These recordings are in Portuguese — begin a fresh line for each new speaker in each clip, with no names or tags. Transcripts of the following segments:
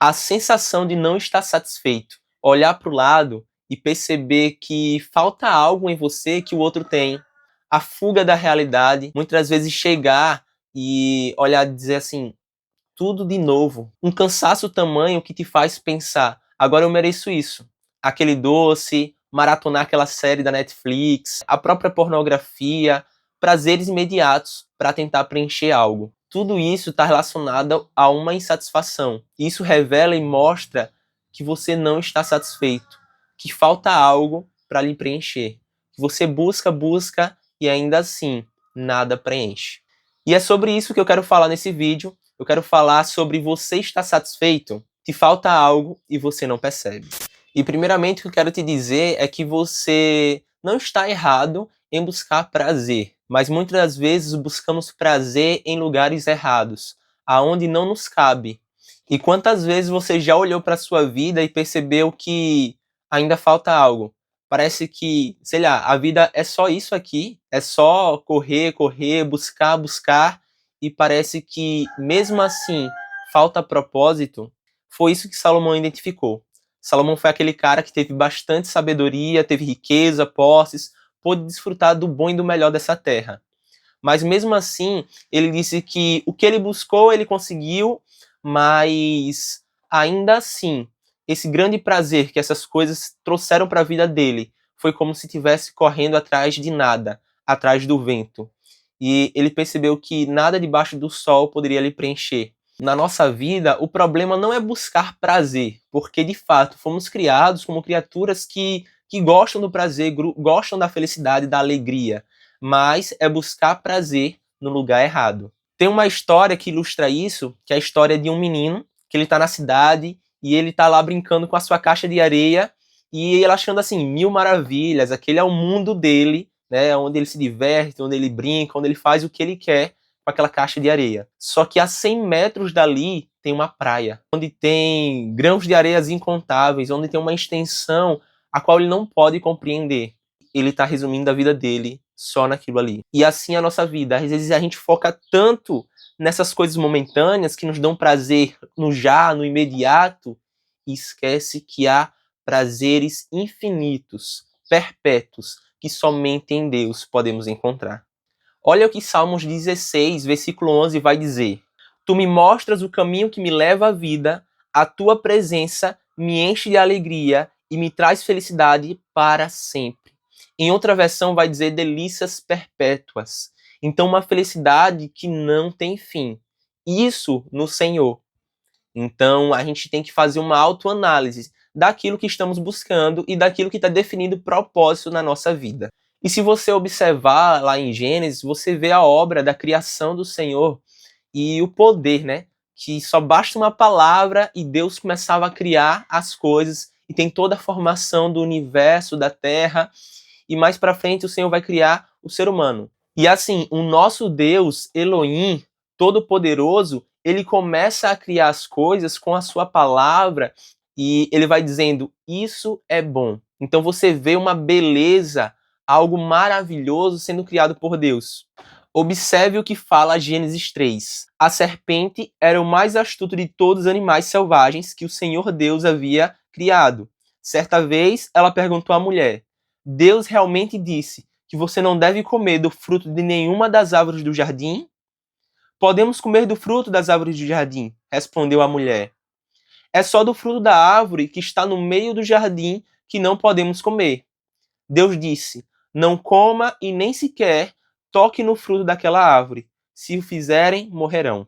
A sensação de não estar satisfeito, olhar para o lado e perceber que falta algo em você que o outro tem. A fuga da realidade, muitas vezes chegar e olhar e dizer assim, tudo de novo. Um cansaço tamanho que te faz pensar, agora eu mereço isso. Aquele doce, maratonar aquela série da Netflix, a própria pornografia, prazeres imediatos para tentar preencher algo. Tudo isso está relacionado a uma insatisfação. Isso revela e mostra que você não está satisfeito, que falta algo para lhe preencher. Você busca, busca e ainda assim nada preenche. E é sobre isso que eu quero falar nesse vídeo. Eu quero falar sobre você estar satisfeito, te falta algo e você não percebe. E primeiramente o que eu quero te dizer é que você não está errado em buscar prazer, mas muitas das vezes buscamos prazer em lugares errados, aonde não nos cabe. E quantas vezes você já olhou para a sua vida e percebeu que ainda falta algo? Parece que, sei lá, a vida é só isso aqui, é só correr, correr, buscar, buscar, e parece que, mesmo assim, falta propósito. Foi isso que Salomão identificou. Salomão foi aquele cara que teve bastante sabedoria, teve riqueza, posses, pôde desfrutar do bom e do melhor dessa terra. Mas mesmo assim, ele disse que o que ele buscou, ele conseguiu, mas ainda assim, esse grande prazer que essas coisas trouxeram para a vida dele foi como se estivesse correndo atrás de nada, atrás do vento. E ele percebeu que nada debaixo do sol poderia lhe preencher. Na nossa vida, o problema não é buscar prazer, porque de fato fomos criados como criaturas que gostam do prazer, gostam da felicidade, da alegria, mas é buscar prazer no lugar errado. Tem uma história que ilustra isso, que é a história de um menino, que ele está na cidade e ele está lá brincando com a sua caixa de areia e ele achando assim, mil maravilhas, aquele é o mundo dele, né, onde ele se diverte, onde ele brinca, onde ele faz o que ele quer com aquela caixa de areia. Só que a 100 metros dali tem uma praia, onde tem grãos de areias incontáveis, onde tem uma extensão a qual ele não pode compreender. Ele está resumindo a vida dele só naquilo ali. E assim é a nossa vida. Às vezes a gente foca tanto nessas coisas momentâneas que nos dão prazer no já, no imediato, e esquece que há prazeres infinitos, perpétuos, que somente em Deus podemos encontrar. Olha o que Salmos 16, versículo 11 vai dizer. Tu me mostras o caminho que me leva à vida, a tua presença me enche de alegria e me traz felicidade para sempre. Em outra versão vai dizer delícias perpétuas. Então uma felicidade que não tem fim. Isso no Senhor. Então a gente tem que fazer uma autoanálise daquilo que estamos buscando e daquilo que está definindo propósito na nossa vida. E se você observar lá em Gênesis, você vê a obra da criação do Senhor e o poder, né? Que só basta uma palavra e Deus começava a criar as coisas e tem toda a formação do universo, da terra, e mais para frente o Senhor vai criar o ser humano. E assim, o nosso Deus, Elohim, Todo-Poderoso, ele começa a criar as coisas com a sua palavra e ele vai dizendo, isso é bom. Então você vê uma beleza, algo maravilhoso sendo criado por Deus. Observe o que fala Gênesis 3. A serpente era o mais astuto de todos os animais selvagens que o Senhor Deus havia criado. Certa vez, ela perguntou à mulher, Deus realmente disse que você não deve comer do fruto de nenhuma das árvores do jardim? Podemos comer do fruto das árvores do jardim, respondeu a mulher. É só do fruto da árvore que está no meio do jardim que não podemos comer. Deus disse, não coma e nem sequer toque no fruto daquela árvore. Se o fizerem, morrerão.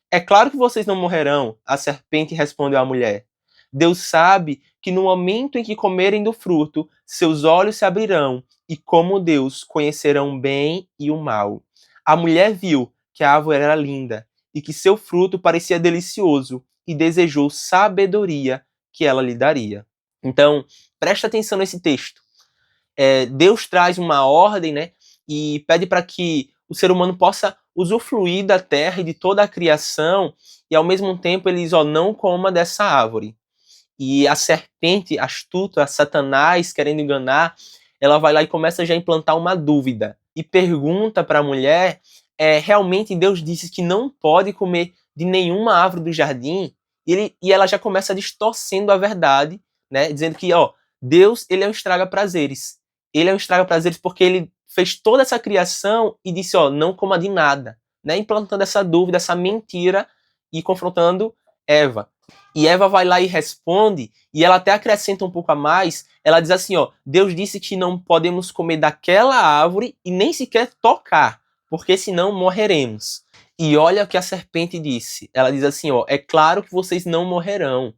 É claro que vocês não morrerão, a serpente respondeu à mulher. Deus sabe que no momento em que comerem do fruto, seus olhos se abrirão e, como Deus, conhecerão o bem e o mal. A mulher viu que a árvore era linda e que seu fruto parecia delicioso e desejou sabedoria que ela lhe daria. Então, presta atenção nesse texto. Deus traz uma ordem, né, e pede para que o ser humano possa usufruir da terra e de toda a criação, e ao mesmo tempo ele diz, não coma dessa árvore. E a serpente astuta, a Satanás, querendo enganar, ela vai lá e começa já a implantar uma dúvida. E pergunta para a mulher, realmente Deus disse que não pode comer de nenhuma árvore do jardim? E ela já começa distorcendo a verdade, né? Dizendo que, ó, Deus, ele é um estraga-prazeres. Ele é um estraga-prazeres porque ele fez toda essa criação e disse, ó, não coma de nada, né? Implantando essa dúvida, essa mentira e confrontando Eva. E Eva vai lá e responde, e ela até acrescenta um pouco a mais, ela diz assim, ó, Deus disse que não podemos comer daquela árvore e nem sequer tocar, porque senão morreremos. E olha o que a serpente disse. Ela diz assim, ó, é claro que vocês não morrerão.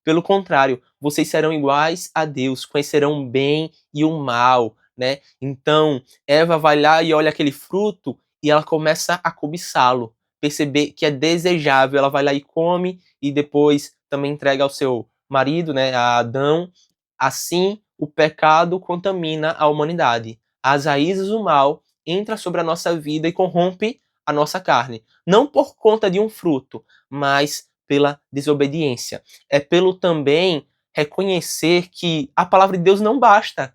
Pelo contrário, vocês serão iguais a Deus, conhecerão o bem e o mal, né? Então, Eva vai lá e olha aquele fruto e ela começa a cobiçá-lo, perceber que é desejável, ela vai lá e come e depois também entrega ao seu marido, né, a Adão. Assim, o pecado contamina a humanidade. As raízes do mal entram sobre a nossa vida e corrompe a nossa carne. Não por conta de um fruto, mas pela desobediência. É pelo também reconhecer que a palavra de Deus não basta.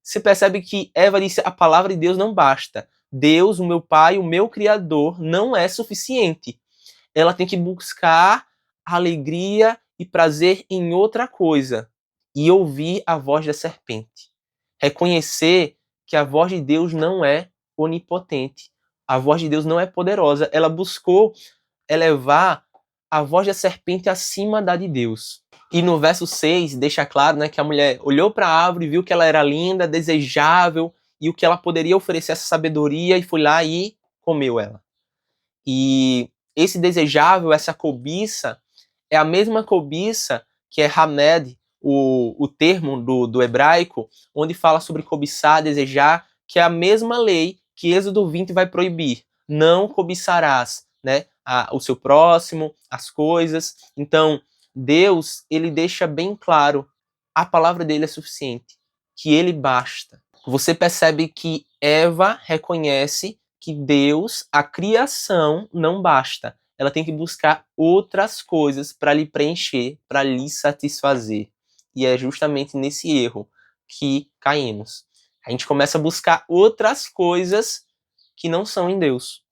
Você percebe que Eva disse: a palavra de Deus não basta. Deus, o meu Pai, o meu Criador, não é suficiente. Ela tem que buscar alegria e prazer em outra coisa. E ouvir a voz da serpente. Reconhecer que a voz de Deus não é onipotente. A voz de Deus não é poderosa. Ela buscou elevar a voz da serpente acima da de Deus. E no verso 6 deixa claro, né, que a mulher olhou para a árvore, viu que ela era linda, desejável, e o que ela poderia oferecer essa sabedoria, e foi lá e comeu ela. E esse desejável, essa cobiça, é a mesma cobiça que é Hamed, o termo do hebraico, onde fala sobre cobiçar, desejar, que é a mesma lei que Êxodo 20 vai proibir. Não cobiçarás, né, o seu próximo, as coisas. Então, Deus, ele deixa bem claro, a palavra dele é suficiente, que ele basta. Você percebe que Eva reconhece que Deus, a criação, não basta. Ela tem que buscar outras coisas para lhe preencher, para lhe satisfazer. E é justamente nesse erro que caímos. A gente começa a buscar outras coisas que não são em Deus.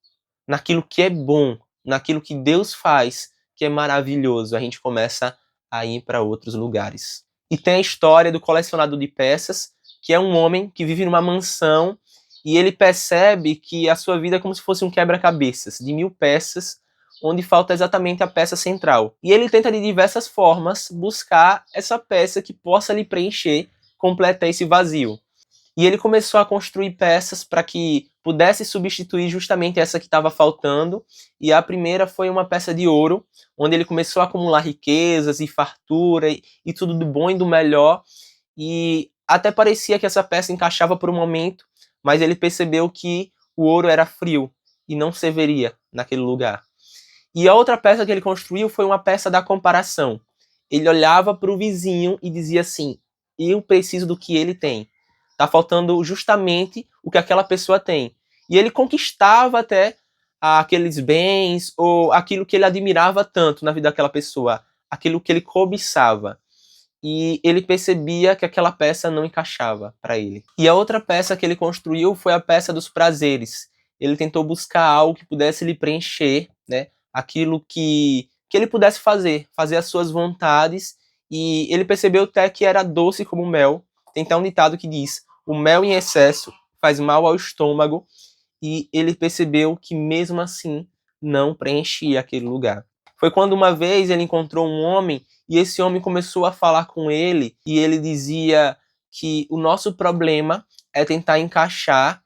Naquilo que é bom, naquilo que Deus faz, que é maravilhoso, a gente começa a ir para outros lugares. E tem a história do colecionador de peças, que é um homem que vive numa mansão e ele percebe que a sua vida é como se fosse um quebra-cabeças de 1000 peças, onde falta exatamente a peça central. E ele tenta de diversas formas buscar essa peça que possa lhe preencher, completar esse vazio. E ele começou a construir peças para que pudesse substituir justamente essa que estava faltando. E a primeira foi uma peça de ouro, onde ele começou a acumular riquezas e fartura e tudo do bom e do melhor. E até parecia que essa peça encaixava por um momento, mas ele percebeu que o ouro era frio e não serviria naquele lugar. E a outra peça que ele construiu foi uma peça da comparação. Ele olhava para o vizinho e dizia assim: eu preciso do que ele tem. Tá faltando justamente o que aquela pessoa tem. E ele conquistava até aqueles bens ou aquilo que ele admirava tanto na vida daquela pessoa, aquilo que ele cobiçava. E ele percebia que aquela peça não encaixava para ele. E a outra peça que ele construiu foi a peça dos prazeres. Ele tentou buscar algo que pudesse lhe preencher, né? Aquilo que ele pudesse fazer as suas vontades. E ele percebeu até que era doce como mel. Tem até um ditado que diz: o mel em excesso faz mal ao estômago. E ele percebeu que mesmo assim não preenchia aquele lugar. Foi quando uma vez ele encontrou um homem e esse homem começou a falar com ele e ele dizia que o nosso problema é tentar encaixar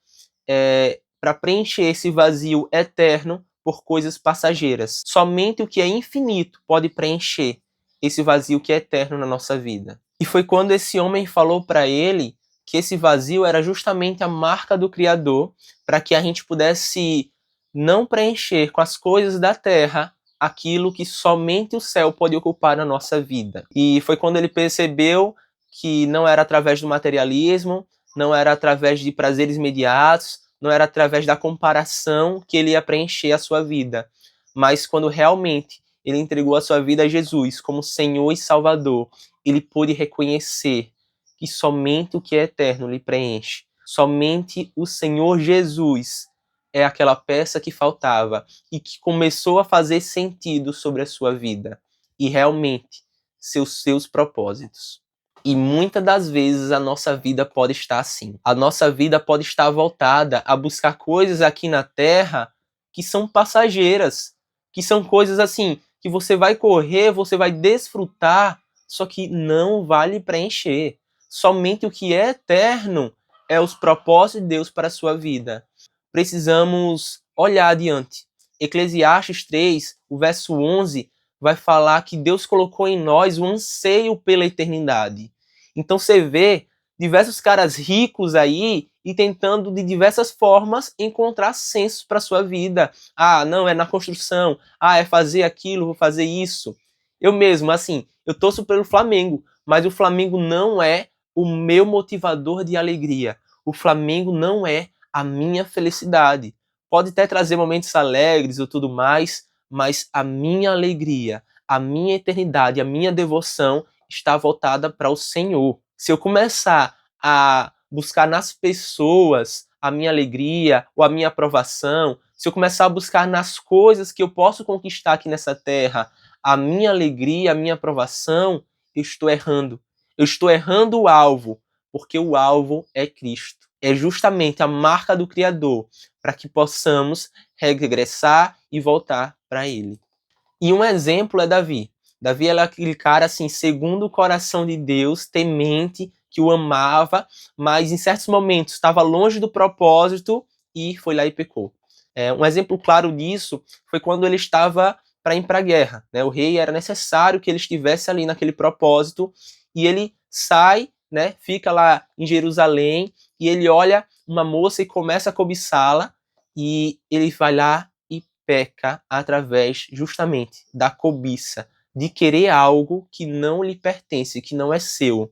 para preencher esse vazio eterno por coisas passageiras. Somente o que é infinito pode preencher esse vazio que é eterno na nossa vida. E foi quando esse homem falou para ele que esse vazio era justamente a marca do Criador para que a gente pudesse não preencher com as coisas da terra aquilo que somente o céu pode ocupar na nossa vida. E foi quando ele percebeu que não era através do materialismo, não era através de prazeres imediatos, não era através da comparação que ele ia preencher a sua vida, mas quando realmente ele entregou a sua vida a Jesus como Senhor e Salvador, ele pôde reconhecer que somente o que é eterno lhe preenche. Somente o Senhor Jesus é aquela peça que faltava e que começou a fazer sentido sobre a sua vida. e realmente ser os seus propósitos. E muitas das vezes a nossa vida pode estar assim. A nossa vida pode estar voltada a buscar coisas aqui na Terra que são passageiras, que são coisas assim, que você vai correr, você vai desfrutar, só que não vai lhe preencher. Somente o que é eterno é os propósitos de Deus para a sua vida. Precisamos olhar adiante. Eclesiastes 3, o verso 11, vai falar que Deus colocou em nós um anseio pela eternidade. Então você vê diversos caras ricos aí e tentando de diversas formas encontrar senso para sua vida. Ah, não, é na construção. Ah, é fazer aquilo, vou fazer isso. Eu mesmo, assim, eu torço pelo Flamengo, mas o Flamengo não é o meu motivador de alegria. O Flamengo não é a minha felicidade. Pode até trazer momentos alegres ou tudo mais, mas a minha alegria, a minha eternidade, a minha devoção está voltada para o Senhor. Se eu começar a buscar nas pessoas a minha alegria ou a minha aprovação, se eu começar a buscar nas coisas que eu posso conquistar aqui nessa terra a minha alegria, a minha aprovação, eu estou errando. Eu estou errando o alvo, porque o alvo é Cristo. É justamente a marca do Criador para que possamos regressar e voltar para Ele. E um exemplo é Davi. Davi era aquele cara, assim, segundo o coração de Deus, temente, que o amava, mas em certos momentos estava longe do propósito e foi lá e pecou. Um exemplo claro disso foi quando ele estava para ir para a guerra. Né? O rei era necessário que ele estivesse ali naquele propósito e ele sai, né, fica lá em Jerusalém e ele olha uma moça e começa a cobiçá-la e ele vai lá e peca através justamente da cobiça, de querer algo que não lhe pertence, que não é seu.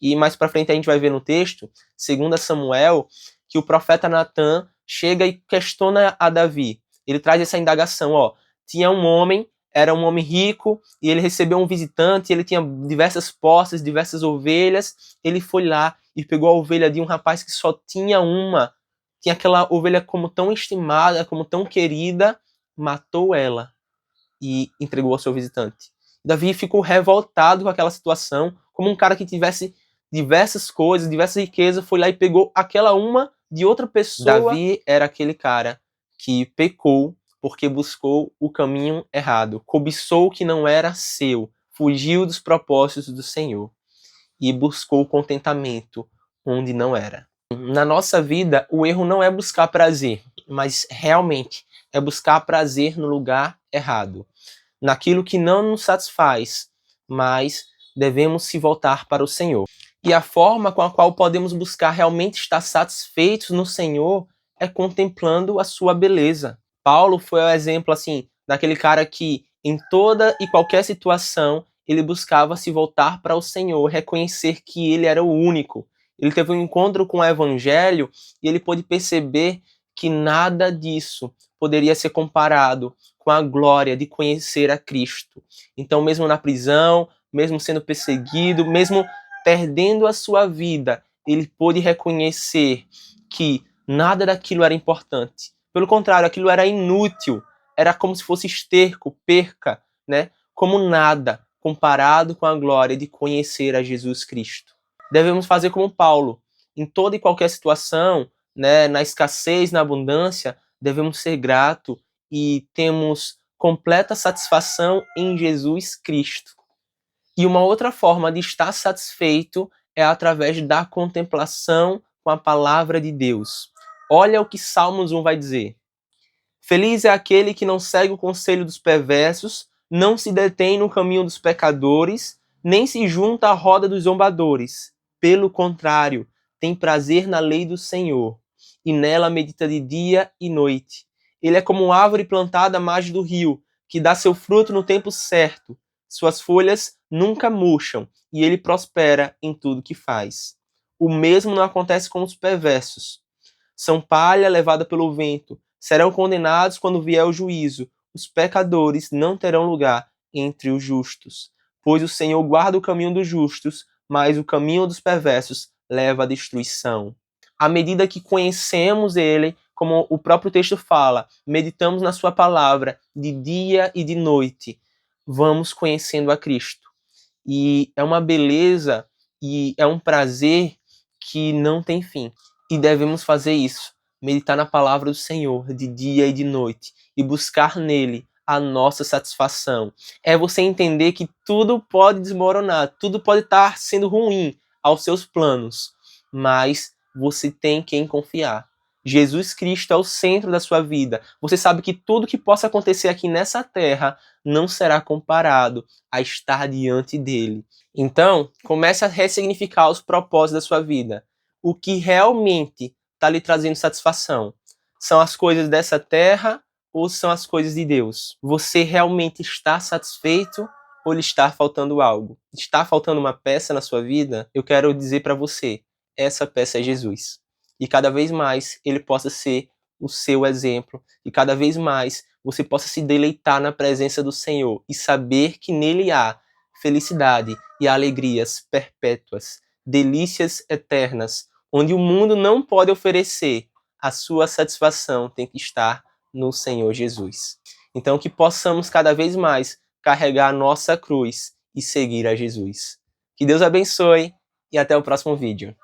E mais para frente a gente vai ver no texto, 2 Samuel, que o profeta Natan chega e questiona a Davi. Ele traz essa indagação, ó, tinha um homem, era um homem rico, e ele recebeu um visitante, ele tinha diversas posses, diversas ovelhas, ele foi lá e pegou a ovelha de um rapaz que só tinha uma, tinha aquela ovelha como tão estimada, como tão querida, matou ela e entregou ao seu visitante. Davi ficou revoltado com aquela situação, como um cara que tivesse diversas coisas, diversas riquezas, foi lá e pegou aquela uma de outra pessoa. Davi era aquele cara que pecou porque buscou o caminho errado, cobiçou o que não era seu, fugiu dos propósitos do Senhor e buscou contentamento onde não era. Na nossa vida, o erro não é buscar prazer, mas realmente é buscar prazer no lugar errado, naquilo que não nos satisfaz, mas devemos se voltar para o Senhor. E a forma com a qual podemos buscar realmente estar satisfeitos no Senhor é contemplando a sua beleza. Paulo foi o exemplo assim daquele cara que em toda e qualquer situação ele buscava se voltar para o Senhor, reconhecer que ele era o único. Ele teve um encontro com o Evangelho e ele pôde perceber que nada disso poderia ser comparado com a glória de conhecer a Cristo. Então, mesmo na prisão, mesmo sendo perseguido, mesmo perdendo a sua vida, ele pôde reconhecer que nada daquilo era importante. Pelo contrário, aquilo era inútil, era como se fosse esterco, perca, né? Como nada comparado com a glória de conhecer a Jesus Cristo. Devemos fazer como Paulo, em toda e qualquer situação, né, na escassez, na abundância, devemos ser gratos e temos completa satisfação em Jesus Cristo. E uma outra forma de estar satisfeito é através da contemplação com a palavra de Deus. Olha o que Salmos 1 vai dizer. Feliz é aquele que não segue o conselho dos perversos, não se detém no caminho dos pecadores, nem se junta à roda dos zombadores. Pelo contrário, tem prazer na lei do Senhor, e nela medita de dia e noite. Ele é como uma árvore plantada à margem do rio, que dá seu fruto no tempo certo. Suas folhas nunca murcham, e ele prospera em tudo que faz. O mesmo não acontece com os perversos. São palha levada pelo vento, serão condenados quando vier o juízo. Os pecadores não terão lugar entre os justos. Pois o Senhor guarda o caminho dos justos, mas o caminho dos perversos leva à destruição. À medida que conhecemos Ele, como o próprio texto fala, meditamos na sua palavra de dia e de noite, vamos conhecendo a Cristo. E é uma beleza e é um prazer que não tem fim. E devemos fazer isso, meditar na palavra do Senhor de dia e de noite e buscar nele a nossa satisfação. É você entender que tudo pode desmoronar, tudo pode estar sendo ruim aos seus planos, mas você tem quem confiar. Jesus Cristo é o centro da sua vida. Você sabe que tudo que possa acontecer aqui nessa terra não será comparado a estar diante dele. Então, comece a ressignificar os propósitos da sua vida. O que realmente está lhe trazendo satisfação? São as coisas dessa terra ou são as coisas de Deus? Você realmente está satisfeito ou lhe está faltando algo? Está faltando uma peça na sua vida? Eu quero dizer para você, essa peça é Jesus. E cada vez mais ele possa ser o seu exemplo. E cada vez mais você possa se deleitar na presença do Senhor e saber que nele há felicidade e alegrias perpétuas, delícias eternas, onde o mundo não pode oferecer. A sua satisfação tem que estar no Senhor Jesus. Então que possamos cada vez mais carregar a nossa cruz e seguir a Jesus. Que Deus abençoe e até o próximo vídeo.